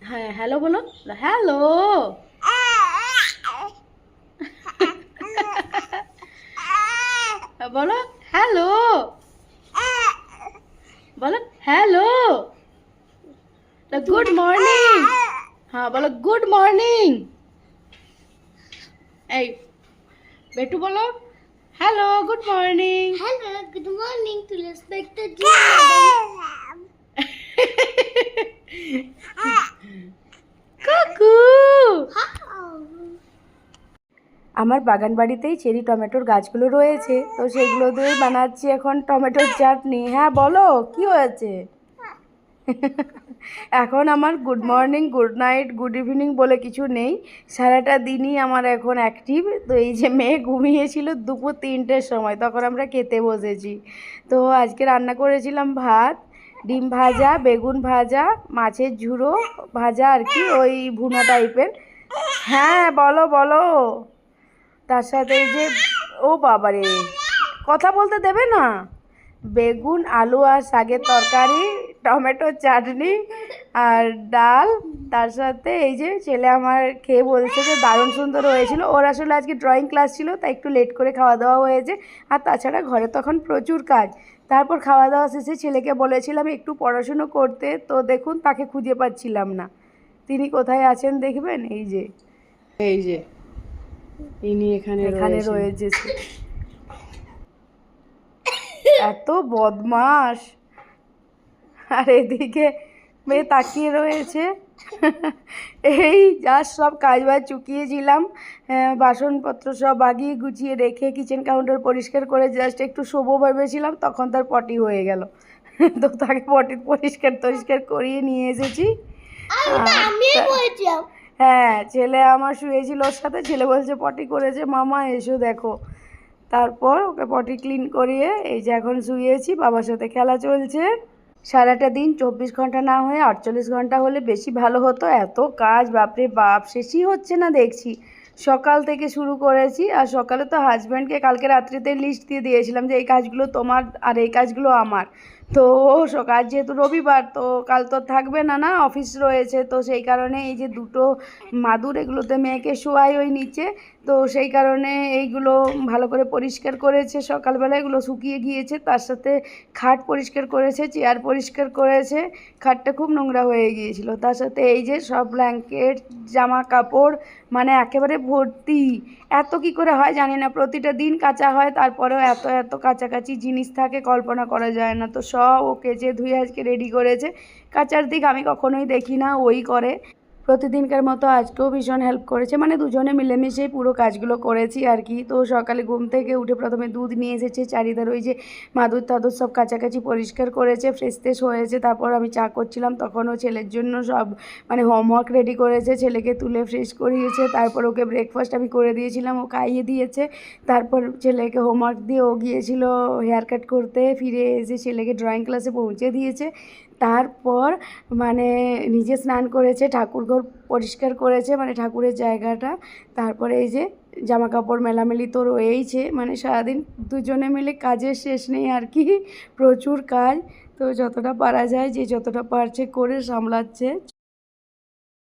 হ্যাঁ, হ্যালো বলো। হ্যালো। বলো হ্যালো। বলো হ্যালো। Good morning. হ্যাঁ বলো গুড মর্নিং। এই বেটু বলো hello good morning. Hello, good morning to respected madam. কুকু। How? আমার বাগান বাড়িতেই চেরি টমেটোর গাছগুলো রয়েছে, তো সেগুলো দিয়েই বানাচ্ছি এখন টমেটোর চাটনি। হ্যাঁ বলো কি হয়েছে? এখন আমার good morning good night good evening বলে কিছু নেই, সারাটা দিনই আমার এখন অ্যাক্টিভ। তো এই যে মেয়ে ঘুমিয়েছিল দুপুর 3টের সময়, তখন আমরা খেতে বসেছি। তো আজকে রান্না করেছিলাম ভাত, ডিম ভাজা, বেগুন ভাজা, মাছের ঝুড়ো ভাজা আর কি, ওই ভুনা টাইপের। হ্যাঁ বলো বলো। তার সাথে এই যে, ও বাবারে কথা বলতে দেবে না, বেগুন আলু আর শাকের তরকারি, টমেটো চাটনি আর ডাল। তার সাথে এই যে ছেলে আমার খেয়ে বলছে যে দারুণ সুন্দর হয়েছিল। ওর আসলে আজকে ড্রয়িং ক্লাস ছিল, তাই একটু লেট করে খাওয়া দাওয়া হয়েছে। আর তাছাড়া ঘরে তখন প্রচুর কাজ। তারপর খাওয়া দাওয়া শেষে ছেলেকে বলেছিলাম একটু পড়াশুনো করতে, তো দেখুন তাকে খুঁজে পাচ্ছিলাম না। তিনি কোথায় আছেন দেখবেন, এই যে এই যে ইনি এখানে রয়েছে। এত বদমাস। আর এদিকে মেয়ে তাকিয়ে রয়েছে। এই জাস্ট সব কাজ বাজ চুকিয়েছিলাম, বাসনপত্র সব বাগিয়ে গুছিয়ে রেখে কিচেন কাউন্টার পরিষ্কার করে জাস্ট একটু শোবো ভেবেছিলাম, তখন তার পটি হয়ে গেল। তো তাকে পটি পরিষ্কার করিয়ে নিয়ে এসেছি। হ্যাঁ ছেলে আমার শুয়েছিল ওর সাথে, ছেলে বলছে পটি করেছে মামা এসো দেখো। তারপর ওকে পটি ক্লিন করিয়ে এই যে এখন শুয়েছি, বাবার সাথে খেলা চলছে। সারাটা দিন 24 ঘন্টা না হয়ে 48 ঘন্টা হলে বেশি ভালো হতো। এত কাজ বাপরে বাপ, শেষই হচ্ছে না দেখছি। সকাল থেকে শুরু করেছি, আর সকালে তো হাজব্যান্ডকে কালকে রাত্রিতে লিস্ট দিয়ে দিয়েছিলাম যে এই কাজগুলো তোমার আর এই কাজগুলো আমার। তো কাজ যেহেতু রবিবার, তো কাল তো থাকবে না, না অফিস রয়েছে, তো সেই কারণে এই যে দুটো মাদুর এগুলোতে মেয়েকে শোয়াই ওই নিচে। তো সেই কারণে এইগুলো ভালো করে পরিষ্কার করেছে সকালবেলা, এগুলো শুকিয়ে গিয়েছে। তার সাথে খাট পরিষ্কার করেছে, চেয়ার পরিষ্কার করেছে, খাটটা খুব নোংরা হয়ে গিয়েছিল। তার সাথে এই যে সব ব্ল্যাঙ্কেট জামা কাপড় মানে একেবারে ভর্তি। এত কি করে হয় জানি না, প্রতিটা দিন কাচা হয়, তারপরেও এত এত কাছাকাছি জিনিস থাকে কল্পনা করা যায় না। তো সব ও কেচে ধুয়ে আজকে রেডি করেছে। কাচার দিক আমি কখনোই দেখি না, ওই করে। প্রতিদিনকার মতো আজকেও ভীষণ হেল্প করেছে, মানে দুজনে মিলেমিশেই পুরো কাজগুলো করেছি আর কি। তো সকালে ঘুম থেকে উঠে প্রথমে দুধ নিয়ে এসেছে, চারিদার ওই যে মাদুর টাদুর সব কাছাকাছি পরিষ্কার করেছে, ফ্রেশ ট্রেশ হয়েছে। তারপর আমি চা করছিলাম, তখনও ছেলের জন্য সব মানে হোমওয়ার্ক রেডি করেছে, ছেলেকে তুলে ফ্রেশ করিয়েছে। তারপর ওকে ব্রেকফাস্ট আমি করে দিয়েছিলাম, ও খাইয়ে দিয়েছে। তারপর ছেলেকে হোমওয়ার্ক দিয়ে ও গিয়েছিল হেয়ার কাট করতে, ফিরে এসে ছেলেকে ড্রয়িং ক্লাসে পৌঁছে দিয়েছে। তারপর মানে নিজে স্নান করেছে, ঠাকুরঘর পরিষ্কার করেছে মানে ঠাকুরের জায়গাটা। তারপরে এই যে জামা কাপড় মেলামেলি তো রয়েইছে, মানে সারাদিন দুজনে মিলে কাজের শেষ নেই আর কি, প্রচুর কাজ। তো যতটা পারা যায় যে যতটা পারছে করে সামলাচ্ছে।